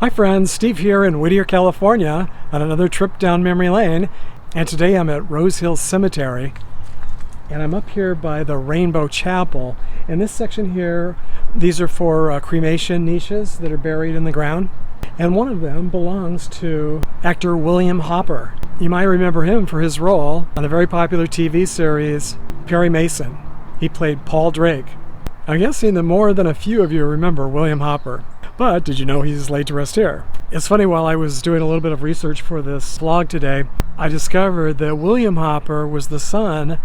Hi friends, Steve here in Whittier, California on another trip down memory lane, and today I'm at Rose Hill Cemetery and I'm up here by the Rainbow Chapel. In this section here, these are for cremation niches that are buried in the ground, and one of them belongs to actor William Hopper. You might remember him for his role on the very popular TV series Perry Mason. He played Paul Drake. I'm guessing that more than a few of you remember William Hopper. But did you know he's laid to rest here? It's funny, while I was doing a little bit of research for this vlog today, I discovered that William Hopper was the son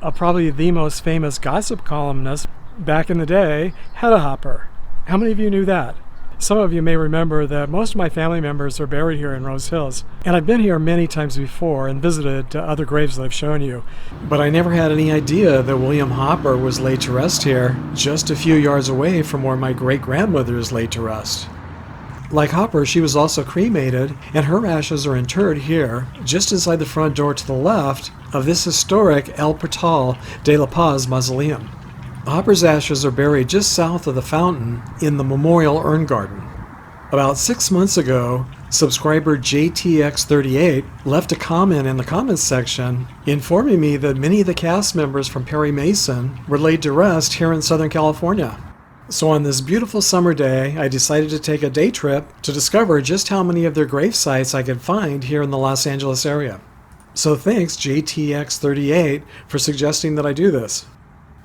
of probably the most famous gossip columnist back in the day, Hedda Hopper. How many of you knew that? Some of you may remember that most of my family members are buried here in Rose Hills, and I've been here many times before and visited other graves that I've shown you. But I never had any idea that William Hopper was laid to rest here, just a few yards away from where my great-grandmother is laid to rest. Like Hopper, she was also cremated, and her ashes are interred here, just inside the front door to the left of this historic El Portal de la Paz mausoleum. Hopper's ashes are buried just south of the fountain in the Memorial Urn Garden. About 6 months ago, subscriber JTX38 left a comment in the comments section informing me that many of the cast members from Perry Mason were laid to rest here in Southern California. So on this beautiful summer day, I decided to take a day trip to discover just how many of their grave sites I could find here in the Los Angeles area. So thanks JTX38 for suggesting that I do this.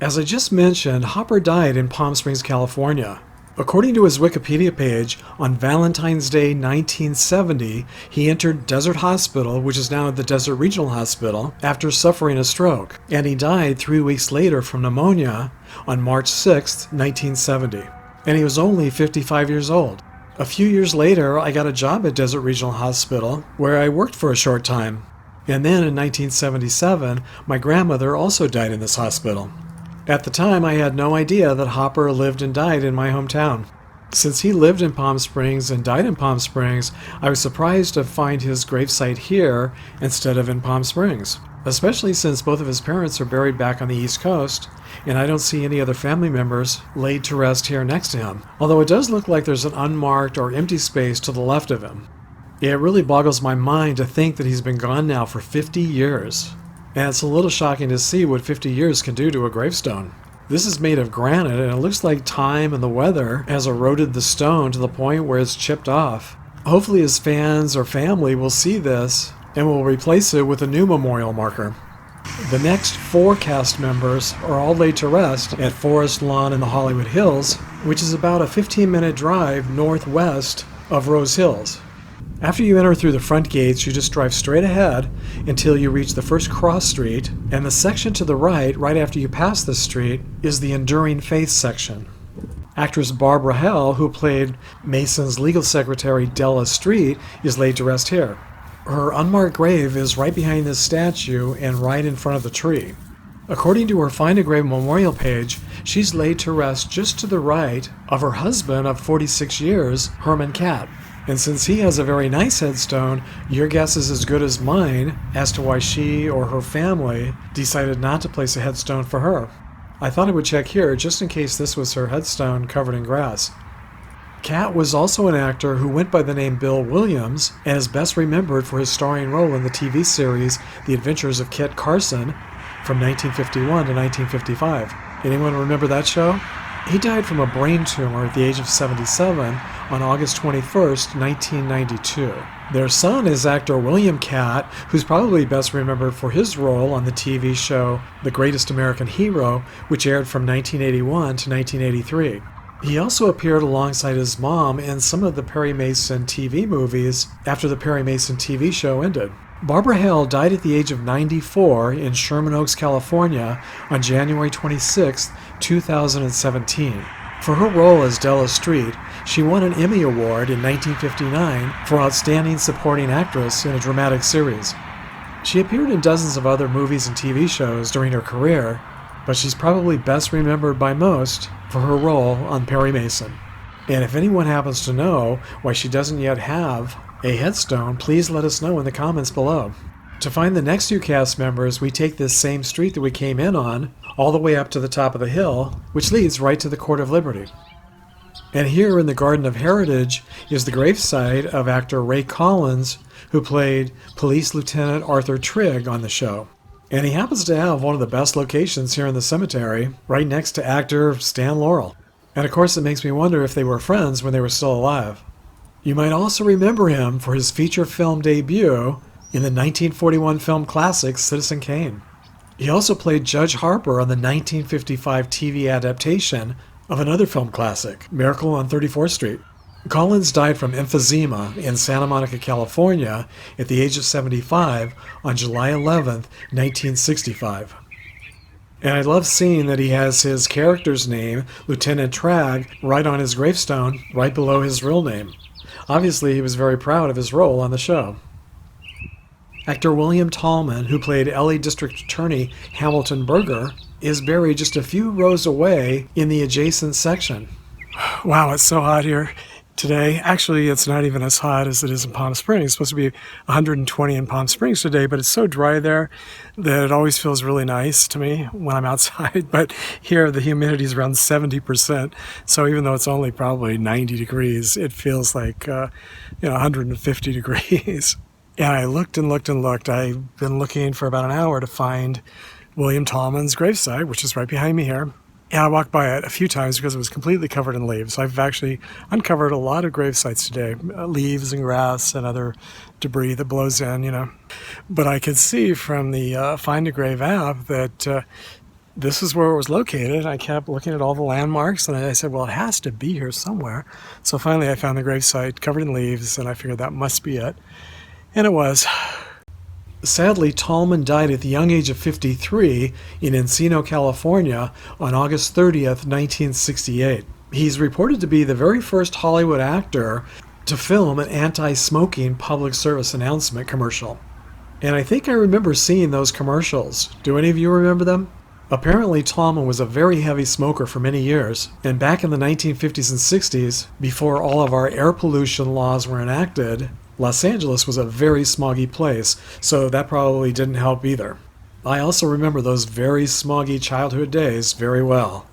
As I just mentioned, Hopper died in Palm Springs, California. According to his Wikipedia page, on Valentine's Day 1970, he entered Desert Hospital, which is now the Desert Regional Hospital, after suffering a stroke, and he died 3 weeks later from pneumonia on March 6, 1970. And he was only 55 years old. A few years later, I got a job at Desert Regional Hospital, where I worked for a short time. And then in 1977, my grandmother also died in this hospital. At the time, I had no idea that Hopper lived and died in my hometown. Since he lived in Palm Springs and died in Palm Springs, I was surprised to find his gravesite here instead of in Palm Springs, especially since both of his parents are buried back on the East Coast, and I don't see any other family members laid to rest here next to him, although it does look like there's an unmarked or empty space to the left of him. It really boggles my mind to think that he's been gone now for 50 years. And it's a little shocking to see what 50 years can do to a gravestone. This is made of granite, and it looks like time and the weather has eroded the stone to the point where it's chipped off. Hopefully his fans or family will see this and will replace it with a new memorial marker. The next 4 cast members are all laid to rest at Forest Lawn in the Hollywood Hills, which is about a 15-minute drive northwest of Rose Hills. After you enter through the front gates, you just drive straight ahead until you reach the first cross street, and the section to the right after you pass this street, is the Enduring Faith section. Actress Barbara Hall, who played Mason's legal secretary Della Street, is laid to rest here. Her unmarked grave is right behind this statue and right in front of the tree. According to her Find a Grave memorial page, she's laid to rest just to the right of her husband of 46 years, Herman Catt. And since he has a very nice headstone, your guess is as good as mine as to why she or her family decided not to place a headstone for her. I thought I would check here just in case this was her headstone covered in grass. Catt was also an actor who went by the name Bill Williams and is best remembered for his starring role in the TV series The Adventures of Kit Carson from 1951 to 1955. Anyone remember that show? He died from a brain tumor at the age of 77 on August 21st, 1992. Their son is actor William Catt, who's probably best remembered for his role on the TV show The Greatest American Hero, which aired from 1981 to 1983. He also appeared alongside his mom in some of the Perry Mason TV movies after the Perry Mason TV show ended. Barbara Hall died at the age of 94 in Sherman Oaks, California on January 26, 2017. For her role as Della Street, she won an Emmy Award in 1959 for Outstanding Supporting Actress in a Dramatic Series. She appeared in dozens of other movies and TV shows during her career, but she's probably best remembered by most for her role on Perry Mason. And if anyone happens to know why she doesn't yet have a headstone, please let us know in the comments below. To find the next 2 cast members, we take this same street that we came in on all the way up to the top of the hill, which leads right to the Court of Liberty. And here in the Garden of Heritage is the gravesite of actor Ray Collins, who played Police Lieutenant Arthur Trigg on the show. And he happens to have one of the best locations here in the cemetery, right next to actor Stan Laurel. And of course it makes me wonder if they were friends when they were still alive. You might also remember him for his feature film debut in the 1941 film classic Citizen Kane. He also played Judge Harper on the 1955 TV adaptation of another film classic, Miracle on 34th Street. Collins died from emphysema in Santa Monica, California at the age of 75 on July 11th, 1965. And I love seeing that he has his character's name, Lieutenant Tragg, right on his gravestone, right below his real name. Obviously, he was very proud of his role on the show. Actor William Tallman, who played LA District Attorney Hamilton Berger, is buried just a few rows away in the adjacent section. Wow, it's so hot here today. Actually, it's not even as hot as it is in Palm Springs. It's supposed to be 120 in Palm Springs today, but it's so dry there that it always feels really nice to me when I'm outside. But here, the humidity is around 70%. So even though it's only probably 90 degrees, it feels like 150 degrees. And I looked and looked and looked. I've been looking for about an hour to find William Tallman's gravesite, which is right behind me here. And I walked by it a few times because it was completely covered in leaves. I've actually uncovered a lot of gravesites today, leaves and grass and other debris that blows in, But I could see from the Find a Grave app that this is where it was located. I kept looking at all the landmarks, and I said, well, it has to be here somewhere. So finally I found the gravesite covered in leaves, and I figured that must be it. And it was. Sadly, Tallman died at the young age of 53 in Encino, California on August 30th, 1968. He's reported to be the very first Hollywood actor to film an anti-smoking public service announcement commercial. And I think I remember seeing those commercials. Do any of you remember them? Apparently, Tallman was a very heavy smoker for many years, and back in the 1950s and 60s, before all of our air pollution laws were enacted, Los Angeles was a very smoggy place, so that probably didn't help either. I also remember those very smoggy childhood days very well.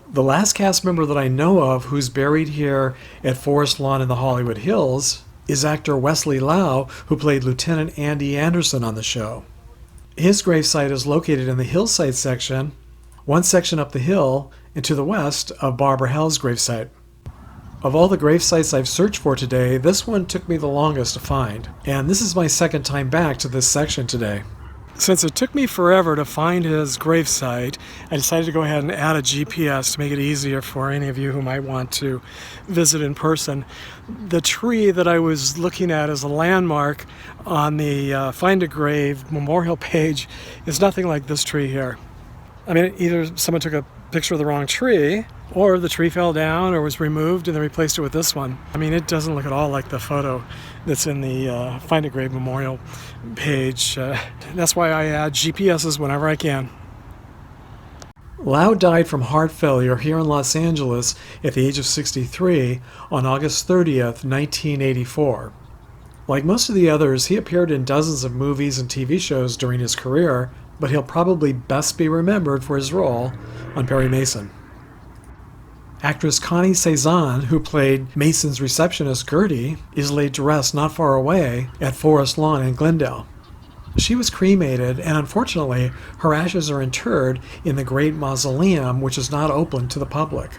The last cast member that I know of who's buried here at Forest Lawn in the Hollywood Hills is actor Wesley Lau, who played Lieutenant Andy Anderson on the show. His gravesite is located in the hillside section, one section up the hill and to the west of Barbara Hell's gravesite. Of all the gravesites I've searched for today, this one took me the longest to find, and this is my second time back to this section today. Since it took me forever to find his gravesite, I decided to go ahead and add a GPS to make it easier for any of you who might want to visit in person. The tree that I was looking at as a landmark on the Find a Grave memorial page is nothing like this tree here. I mean, either someone took a picture of the wrong tree, or the tree fell down or was removed and they replaced it with this one. I mean, it doesn't look at all like the photo that's in the Find a Grave memorial page. That's why I add GPSs whenever I can. Lau died from heart failure here in Los Angeles at the age of 63 on August 30th, 1984. Like most of the others, he appeared in dozens of movies and TV shows during his career, but he'll probably best be remembered for his role on Perry Mason. Actress Connie Cezanne, who played Mason's receptionist Gertie, is laid to rest not far away at Forest Lawn in Glendale. She was cremated, and unfortunately, her ashes are interred in the Great Mausoleum, which is not open to the public.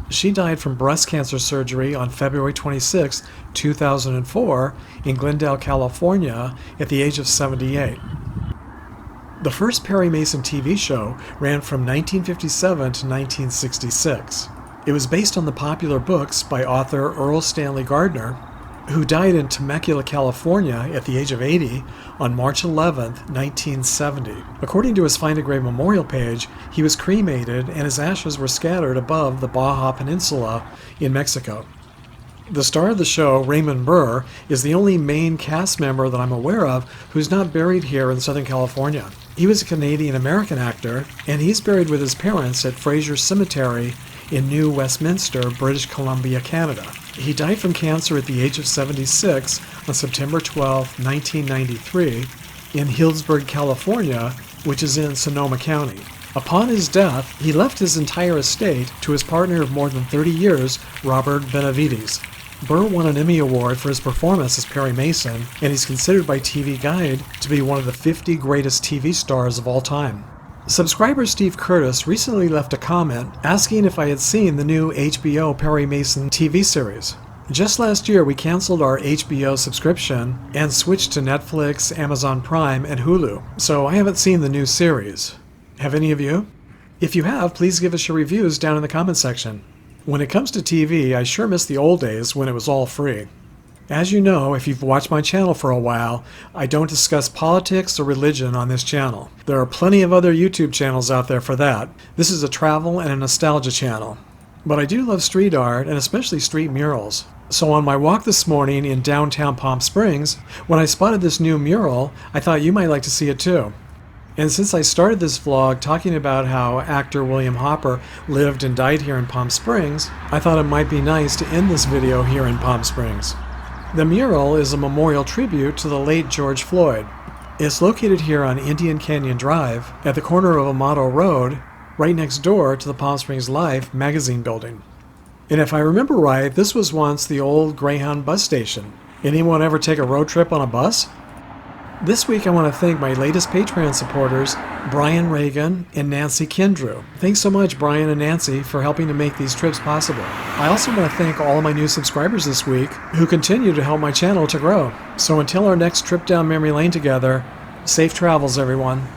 She died from breast cancer surgery on February 26, 2004, in Glendale, California, at the age of 78. The first Perry Mason TV show ran from 1957 to 1966. It was based on the popular books by author Earl Stanley Gardner, who died in Temecula, California at the age of 80 on March 11, 1970. According to his Find a Grave memorial page, he was cremated and his ashes were scattered above the Baja Peninsula in Mexico. The star of the show, Raymond Burr, is the only main cast member that I'm aware of who's not buried here in Southern California. He was a Canadian-American actor, and he's buried with his parents at Fraser Cemetery in New Westminster, British Columbia, Canada. He died from cancer at the age of 76 on September 12, 1993, in Healdsburg, California, which is in Sonoma County. Upon his death, he left his entire estate to his partner of more than 30 years, Robert Benavides. Burr won an Emmy Award for his performance as Perry Mason, and he's considered by TV Guide to be one of the 50 greatest TV stars of all time. Subscriber Steve Curtis recently left a comment asking if I had seen the new HBO Perry Mason TV series. Just last year, we canceled our HBO subscription and switched to Netflix, Amazon Prime, and Hulu, so I haven't seen the new series. Have any of you? If you have, please give us your reviews down in the comment section. When it comes to TV, I sure miss the old days when it was all free. As you know, if you've watched my channel for a while, I don't discuss politics or religion on this channel. There are plenty of other YouTube channels out there for that. This is a travel and a nostalgia channel. But I do love street art, and especially street murals. So on my walk this morning in downtown Palm Springs, when I spotted this new mural, I thought you might like to see it too. And since I started this vlog talking about how actor William Hopper lived and died here in Palm Springs, I thought it might be nice to end this video here in Palm Springs. The mural is a memorial tribute to the late George Floyd. It's located here on Indian Canyon Drive at the corner of Amato Road, right next door to the Palm Springs Life magazine building. And if I remember right, this was once the old Greyhound bus station. Anyone ever take a road trip on a bus? This week I want to thank my latest Patreon supporters, Brian Reagan and Nancy Kendrew. Thanks so much, Brian and Nancy, for helping to make these trips possible. I also want to thank all of my new subscribers this week who continue to help my channel to grow. So until our next trip down memory lane together, safe travels, everyone.